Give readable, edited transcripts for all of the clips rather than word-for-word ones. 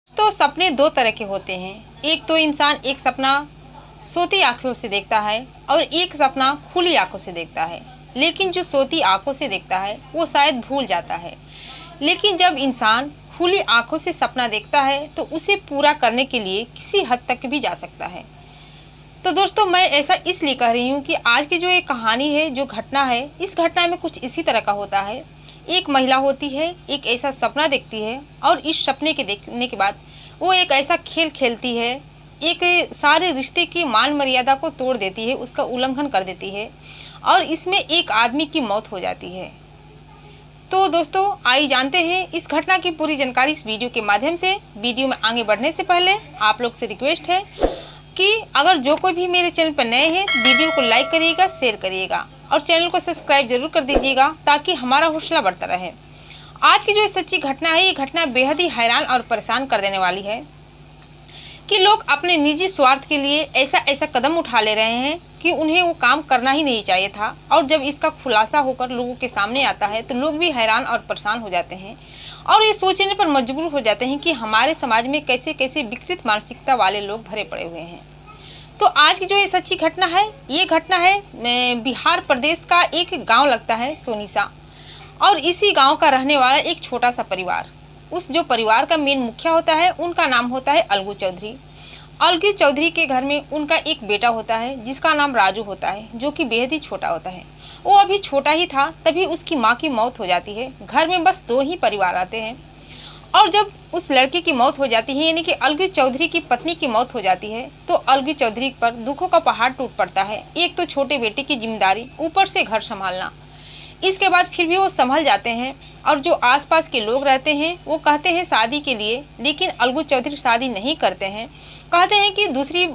तो सपने दो तरह के होते हैं। एक तो इंसान एक सपना सोती आंखों से देखता है और एक सपना खुली आंखों से देखता है। लेकिन जो सोती आंखों से देखता है वो शायद भूल जाता है, लेकिन जब इंसान खुली आंखों से सपना देखता है तो उसे पूरा करने के लिए किसी हद तक भी जा सकता है। तो दोस्तों, मैं ऐसा इसलिए कह रही हूँ कि आज की जो ये कहानी है, जो घटना है, इस घटना में कुछ इसी तरह का होता है। एक महिला होती है, एक ऐसा सपना देखती है और इस सपने के देखने के बाद वो एक ऐसा खेल खेलती है, एक सारे रिश्ते की मान मर्यादा को तोड़ देती है, उसका उल्लंघन कर देती है और इसमें एक आदमी की मौत हो जाती है। तो दोस्तों, आइए जानते हैं इस घटना की पूरी जानकारी इस वीडियो के माध्यम से। वीडियो में आगे बढ़ने से पहले आप लोग से रिक्वेस्ट है कि अगर जो कोई भी मेरे चैनल पर नए हैं, वीडियो को लाइक करिएगा, शेयर करिएगा और चैनल को सब्सक्राइब जरूर कर दीजिएगा ताकि हमारा हौसला बढ़ता रहे। आज की जो सच्ची घटना है, ये घटना बेहद ही हैरान और परेशान कर देने वाली है कि लोग अपने निजी स्वार्थ के लिए ऐसा ऐसा कदम उठा ले रहे हैं कि उन्हें वो काम करना ही नहीं चाहिए था। और जब इसका खुलासा होकर लोगों के सामने आता है तो लोग भी हैरान और परेशान हो जाते हैं और ये सोचने पर मजबूर हो जाते हैं कि हमारे समाज में कैसे कैसे विकृत मानसिकता वाले लोग भरे पड़े हुए हैं। तो आज की जो ये सच्ची घटना है, ये घटना है बिहार प्रदेश का एक गांव लगता है सोनीसा, और इसी गांव का रहने वाला एक छोटा सा परिवार। उस जो परिवार का मेन मुखिया होता है उनका नाम होता है अलगू चौधरी। अलगू चौधरी के घर में उनका एक बेटा होता है जिसका नाम राजू होता है, जो कि बेहद ही छोटा होता है। वो अभी छोटा ही था तभी उसकी माँ की मौत हो जाती है। घर में बस दो ही परिवार आते हैं और जब उस लड़के की मौत हो जाती है, यानी कि अलगू चौधरी की पत्नी की मौत हो जाती है, तो अलगू चौधरी पर दुखों का पहाड़ टूट पड़ता है। एक तो छोटे बेटे की जिम्मेदारी, ऊपर से घर संभालना। इसके बाद फिर भी वो संभल जाते हैं और जो आसपास के लोग रहते हैं वो कहते हैं शादी के लिए, लेकिन अलगू चौधरी शादी नहीं करते हैं। कहते हैं कि दूसरी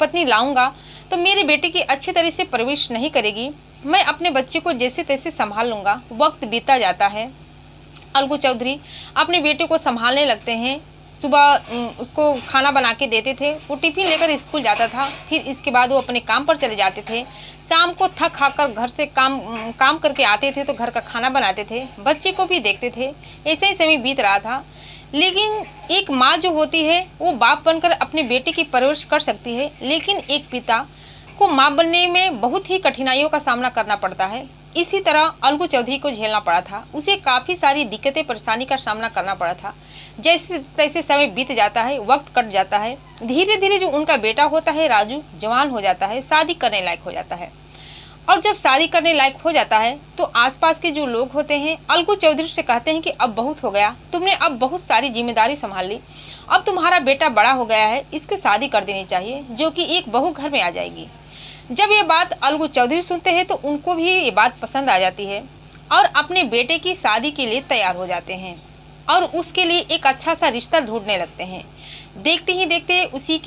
पत्नी लाऊंगा तो मेरे बेटे की अच्छी तरह से परवरिश नहीं करेगी, मैं अपने बच्चे को जैसे तैसे संभाल लूँगा। वक्त बीता जाता है, अलगू चौधरी अपने बेटे को संभालने लगते हैं। सुबह उसको खाना बना के देते थे, वो टिफिन लेकर स्कूल जाता था, फिर इसके बाद वो अपने काम पर चले जाते थे। शाम को थक हाकर घर से काम करके आते थे तो घर का खाना बनाते थे, बच्चे को भी देखते थे। ऐसे ही समय बीत रहा था, लेकिन एक माँ जो होती है वो बाप बनकर अपने बेटे की परवरिश कर सकती है, लेकिन एक पिता को माँ बनने में बहुत ही कठिनाइयों का सामना करना पड़ता है। इसी तरह अलगू चौधरी को झेलना पड़ा था, उसे काफ़ी सारी दिक्कतें परेशानी का सामना करना पड़ा था। जैसे तैसे समय बीत जाता है, वक्त कट जाता है। धीरे धीरे जो उनका बेटा होता है राजू जवान हो जाता है, शादी करने लायक हो जाता है। और जब शादी करने लायक हो जाता है तो आसपास के जो लोग होते हैं अलगू चौधरी से कहते हैं कि अब बहुत हो गया, तुमने अब बहुत सारी जिम्मेदारी संभाल ली, अब तुम्हारा बेटा बड़ा हो गया है, इसकी शादी कर देनी चाहिए, जो कि एक बहू घर में आ जाएगी। जब ये बात अलगू चौधरी सुनते हैं तो उनको भी ये बात पसंद आ जाती है और अपने बेटे की शादी के लिए तैयार हो जाते हैं और उसके लिए एक अच्छा सा रिश्ता ढूंढने लगते हैं। देखते ही देखते उसी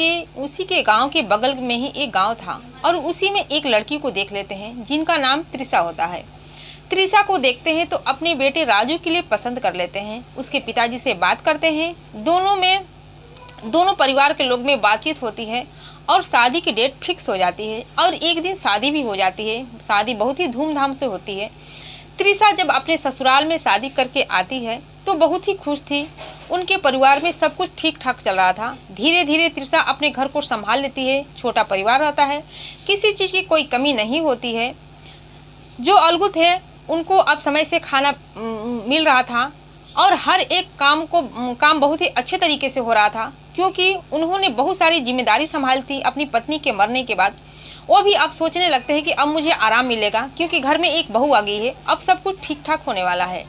के गांव के बगल में ही एक गांव था और उसी में एक लड़की को देख लेते हैं जिनका नाम त्रिशा होता है। त्रिशा को देखते हैं तो अपने बेटे राजू के लिए पसंद कर लेते हैं। उसके पिताजी से बात करते हैं, दोनों परिवार के लोग में बातचीत होती है और शादी की डेट फिक्स हो जाती है और एक दिन शादी भी हो जाती है। शादी बहुत ही धूमधाम से होती है। त्रिशा जब अपने ससुराल में शादी करके आती है तो बहुत ही खुश थी, उनके परिवार में सब कुछ ठीक ठाक चल रहा था। धीरे धीरे त्रिशा अपने घर को संभाल लेती है, छोटा परिवार रहता है, किसी चीज़ की कोई कमी नहीं होती है। जो अलगू थे उनको अब समय से खाना मिल रहा था और हर एक काम बहुत ही अच्छे तरीके से हो रहा था, क्योंकि उन्होंने बहुत सारी जिम्मेदारी संभाली थी अपनी पत्नी के मरने के बाद। वो भी अब सोचने लगते हैं कि अब मुझे आराम मिलेगा क्योंकि घर में एक बहू आ गई है, अब सब कुछ ठीक ठाक होने वाला है।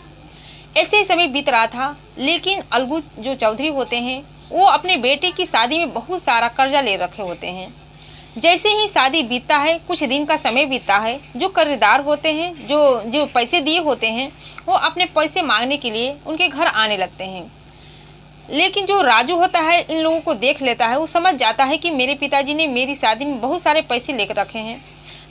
ऐसे ही समय बीत रहा था, लेकिन अलगू जो चौधरी होते हैं वो अपने बेटे की शादी में बहुत सारा कर्जा ले रखे होते हैं। जैसे ही शादी बीतता है, कुछ दिन का समय बीतता है, जो कर्जदार होते हैं, जो पैसे दिए होते हैं, वो अपने पैसे मांगने के लिए उनके घर आने लगते हैं। लेकिन जो राजू होता है इन लोगों को देख लेता है, वो समझ जाता है कि मेरे पिताजी ने मेरी शादी में बहुत सारे पैसे लेकर रखे हैं।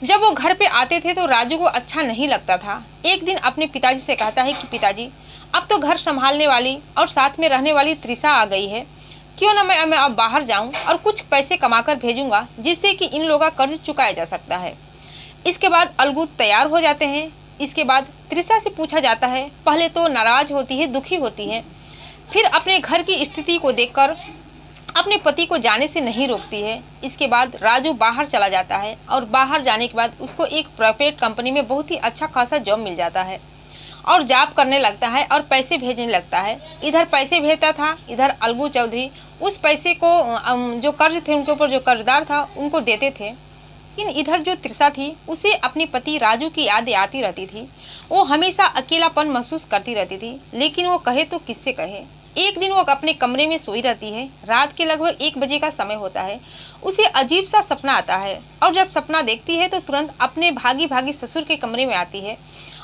जब वो घर पे आते थे तो राजू को अच्छा नहीं लगता था। एक दिन अपने पिताजी से कहता है कि पिताजी, अब तो घर संभालने वाली और साथ में रहने वाली त्रिशा आ गई है, क्यों ना मैं अब बाहर जाऊं और कुछ पैसे कमाकर भेजूंगा जिससे कि इन लोगों का कर्ज चुकाया जा सकता है। इसके बाद अलगू तैयार हो जाते हैं। इसके बाद त्रिशा से पूछा जाता है, पहले तो नाराज होती है, दुखी होती है, फिर अपने घर की स्थिति को देखकर अपने पति को जाने से नहीं रोकती है। इसके बाद राजू बाहर चला जाता है और बाहर जाने के बाद उसको एक प्राइवेट कंपनी में बहुत ही अच्छा खासा जॉब मिल जाता है और जॉब करने लगता है और पैसे भेजने लगता है। इधर पैसे भेजता था, इधर अलगू चौधरी उस पैसे को जो कर्ज थे उनके ऊपर जो कर्जदार था उनको देते थे। लेकिन इधर जो त्रिशा थी उसे अपने पति राजू की यादें आती रहती थी। वो हमेशा अकेलापन महसूस करती रहती थी, लेकिन वो कहे तो किससे कहे। एक दिन वो अपने कमरे में सोई रहती है। रात के लगभग 1 बजे का समय होता है। उसे अजीब सा सपना आता है और जब सपना देखती है तो तुरंत अपने भागी भागी ससुर के कमरे में आती है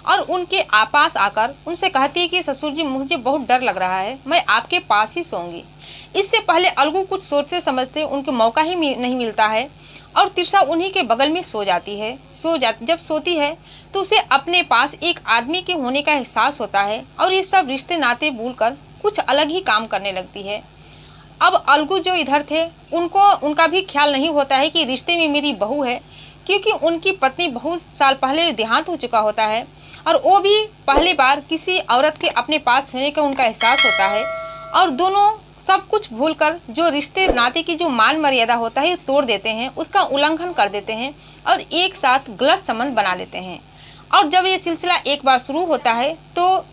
और उनके पास आकर उनसे कहती है कि ससुर जी, मुझे बहुत डर लग रहा है, मैं आपके पास ही सोऊंगी। इससे पहले अलगू कुछ सोचते समझते उनके मौका ही नहीं मिलता है और त्रिशा उन्हीं के बगल में सो जाती है। जब सोती है तो उसे अपने पास एक आदमी के होने का एहसास होता है और ये सब रिश्ते नाते भूलकर कुछ अलग ही काम करने लगती है। अब अलगू जो इधर थे उनका भी ख्याल नहीं होता है कि रिश्ते में मेरी बहू है, क्योंकि उनकी पत्नी बहुत साल पहले देहांत हो चुका होता है और वो भी पहली बार किसी औरत के अपने पास रहने का उनका एहसास होता है और दोनों सब कुछ भूलकर जो रिश्ते नाते की जो मान मर्यादा होता है तोड़ देते हैं, उसका उल्लंघन कर देते हैं और एक साथ गलत संबंध बना लेते हैं। और जब ये सिलसिला एक बार शुरू होता है तो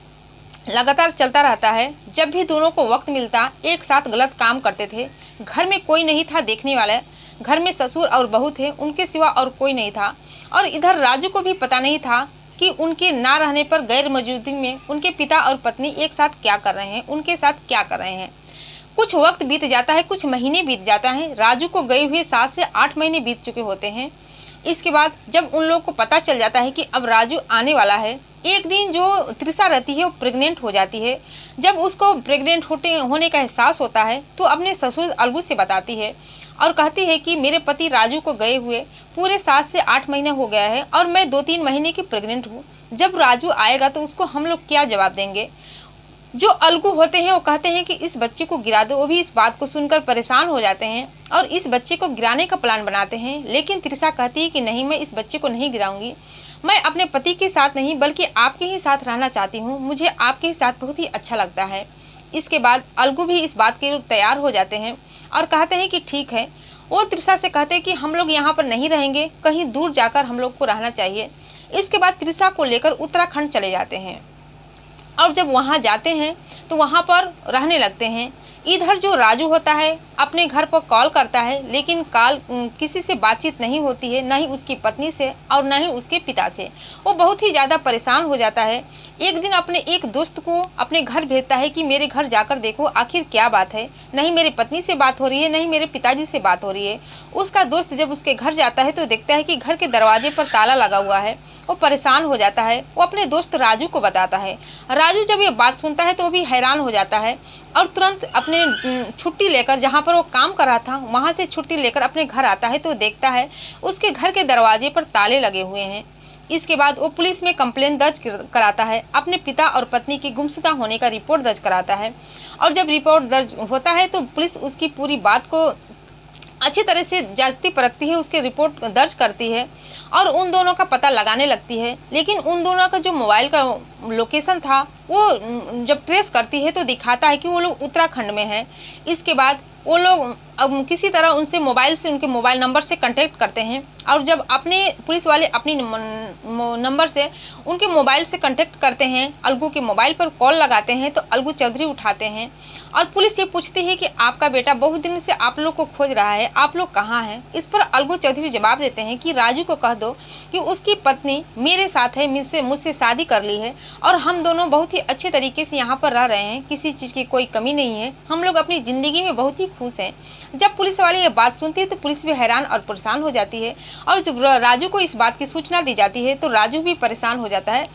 लगातार चलता रहता है। जब भी दोनों को वक्त मिलता एक साथ गलत काम करते थे। घर में कोई नहीं था देखने वाला, घर में ससुर और बहू थे, उनके सिवा और कोई नहीं था। और इधर राजू को भी पता नहीं था कि उनके ना रहने पर गैर मौजूदगी में उनके पिता और पत्नी एक साथ क्या कर रहे हैं, उनके साथ क्या कर रहे हैं। कुछ वक्त बीत जाता है, कुछ महीने बीत जाता है। राजू को गए हुए 7 से 8 महीने बीत चुके होते हैं। इसके बाद जब उन लोगों को पता चल जाता है कि अब राजू आने वाला है, एक दिन जो त्रिशा रहती है वो प्रेग्नेंट हो जाती है। जब उसको प्रेग्नेंट होने का एहसास होता है तो अपने ससुर अलगू से बताती है और कहती है कि मेरे पति राजू को गए हुए पूरे 7 से 8 महीने हो गया है और मैं 2-3 महीने की प्रेग्नेंट हूँ। जब राजू आएगा तो उसको हम लोग क्या जवाब देंगे। जो अलगू होते हैं वो कहते हैं कि इस बच्चे को गिरा दो। वो भी इस बात को सुनकर परेशान हो जाते हैं और इस बच्चे को गिराने का प्लान बनाते हैं। लेकिन त्रिशा कहती है कि नहीं, मैं इस बच्चे को नहीं गिराऊंगी। मैं अपने पति के साथ नहीं बल्कि आपके ही साथ रहना चाहती हूँ। मुझे आपके ही साथ बहुत ही अच्छा लगता है। इसके बाद अलगू भी इस बात के लिए तैयार हो जाते हैं और कहते हैं कि ठीक है। वो त्रिशा से कहते हैं कि हम लोग यहाँ पर नहीं रहेंगे, कहीं दूर जाकर हम लोग को रहना चाहिए। इसके बाद त्रिशा को लेकर उत्तराखंड चले जाते हैं और जब वहाँ जाते हैं तो वहाँ पर रहने लगते हैं। इधर जो राजू होता है अपने घर पर कॉल करता है, लेकिन कॉल किसी से बातचीत नहीं होती है, न ही उसकी पत्नी से और न ही उसके पिता से। वो बहुत ही ज़्यादा परेशान हो जाता है। एक दिन अपने एक दोस्त को अपने घर भेजता है कि मेरे घर जाकर देखो आखिर क्या बात है। नहीं मेरी पत्नी से बात हो रही है, नहीं मेरे पिताजी से बात हो रही है। उसका दोस्त जब उसके घर जाता है तो देखता है कि घर के दरवाजे पर ताला लगा हुआ है। वो परेशान हो जाता है। वो अपने दोस्त राजू को बताता है। राजू जब ये बात सुनता है तो वो भी हैरान हो जाता है और तुरंत अपने छुट्टी लेकर, जहाँ पर वो काम कर रहा था वहाँ से छुट्टी लेकर अपने घर आता है तो देखता है उसके घर के दरवाजे पर ताले लगे हुए हैं। इसके बाद वो पुलिस में कंप्लेंट दर्ज कराता है। अपने पिता और पत्नी की गुमशुदा होने का रिपोर्ट दर्ज कराता है और जब रिपोर्ट दर्ज होता है तो पुलिस उसकी पूरी बात को अच्छी तरह से जांचती परखती है, उसके रिपोर्ट दर्ज करती है और उन दोनों का पता लगाने लगती है। लेकिन उन दोनों का जो मोबाइल का लोकेशन था वो जब ट्रेस करती है तो दिखाता है कि वो लोग उत्तराखंड में हैं। इसके बाद वो लोग अब किसी तरह उनसे मोबाइल से, उनके मोबाइल नंबर से कांटेक्ट करते हैं और जब अपने पुलिस वाले अपनी नंबर से उनके मोबाइल से कांटेक्ट करते हैं, अलगू के मोबाइल पर कॉल लगाते हैं तो अलगू चौधरी उठाते हैं और पुलिस ये पूछती है कि आपका बेटा बहुत दिन से आप लोग को खोज रहा है, आप लोग कहाँ हैं। इस पर अलगू चौधरी जवाब देते हैं कि राजू को कह दो कि उसकी पत्नी मेरे साथ है, मुझसे शादी कर ली है और हम दोनों बहुत ही अच्छे तरीके से यहाँ पर रह रहे हैं, किसी चीज़ की कोई कमी नहीं है, हम लोग अपनी ज़िंदगी में बहुत ही खुश हैं। जब पुलिस वाले ये बात सुनती है तो पुलिस भी हैरान और परेशान हो जाती है और जब राजू को इस बात की सूचना दी जाती है तो राजू भी परेशान हो जाता है।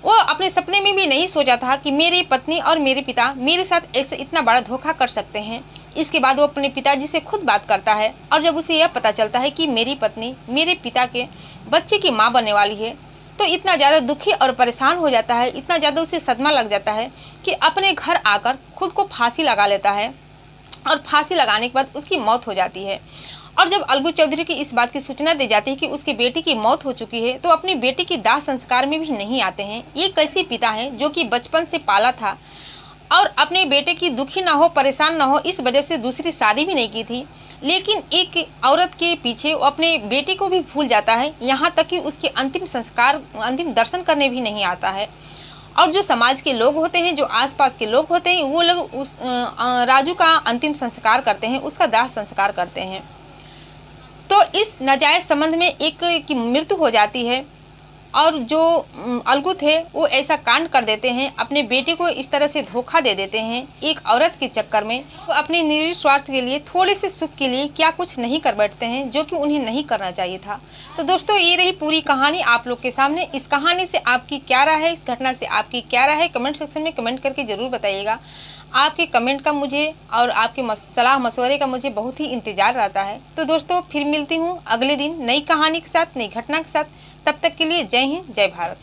वो अपने सपने में भी नहीं सोचा था कि मेरी पत्नी और मेरे पिता मेरे साथ ऐसे इतना बड़ा धोखा कर सकते हैं। इसके बाद वो अपने पिताजी से खुद बात करता है और जब उसे यह पता चलता है कि मेरी पत्नी मेरे पिता के बच्चे की माँ बनने वाली है तो इतना ज़्यादा दुखी और परेशान हो जाता है, इतना ज़्यादा उसे सदमा लग जाता है कि अपने घर आकर खुद को फांसी लगा लेता है और फांसी लगाने के बाद उसकी मौत हो जाती है। और जब अलगू चौधरी की इस बात की सूचना दी जाती है कि उसकी बेटी की मौत हो चुकी है तो अपनी बेटी की दाह संस्कार में भी नहीं आते हैं। ये कैसे पिता हैं जो कि बचपन से पाला था और अपने बेटे की दुखी ना हो, परेशान ना हो, इस वजह से दूसरी शादी भी नहीं की थी। लेकिन एक औरत के पीछे वो अपने बेटे को भी भूल जाता है, यहाँ तक कि उसके अंतिम संस्कार, अंतिम दर्शन करने भी नहीं आता है। और जो समाज के लोग होते हैं, जो आसपास के लोग होते हैं, वो लोग उस राजू का अंतिम संस्कार करते हैं, उसका दाह संस्कार करते हैं। तो इस नाजायज संबंध में एक की मृत्यु हो जाती है और जो अलगू थे वो ऐसा कांड कर देते हैं, अपने बेटे को इस तरह से धोखा दे देते हैं एक औरत के चक्कर में। तो अपने निजी स्वार्थ के लिए, थोड़े से सुख के लिए क्या कुछ नहीं कर बैठते हैं, जो कि उन्हें नहीं करना चाहिए था। तो दोस्तों, ये रही पूरी कहानी आप लोग के सामने। इस कहानी से आपकी क्या राय है, इस घटना से आपकी क्या राय है, कमेंट सेक्शन में कमेंट करके ज़रूर बताइएगा। आपके कमेंट का मुझे और आपके सलाह मशवरे का मुझे बहुत ही इंतज़ार रहता है। तो दोस्तों, फिर मिलती हूँ अगले दिन नई कहानी के साथ, नई घटना के साथ। तब तक के लिए जय हिंद, जय भारत।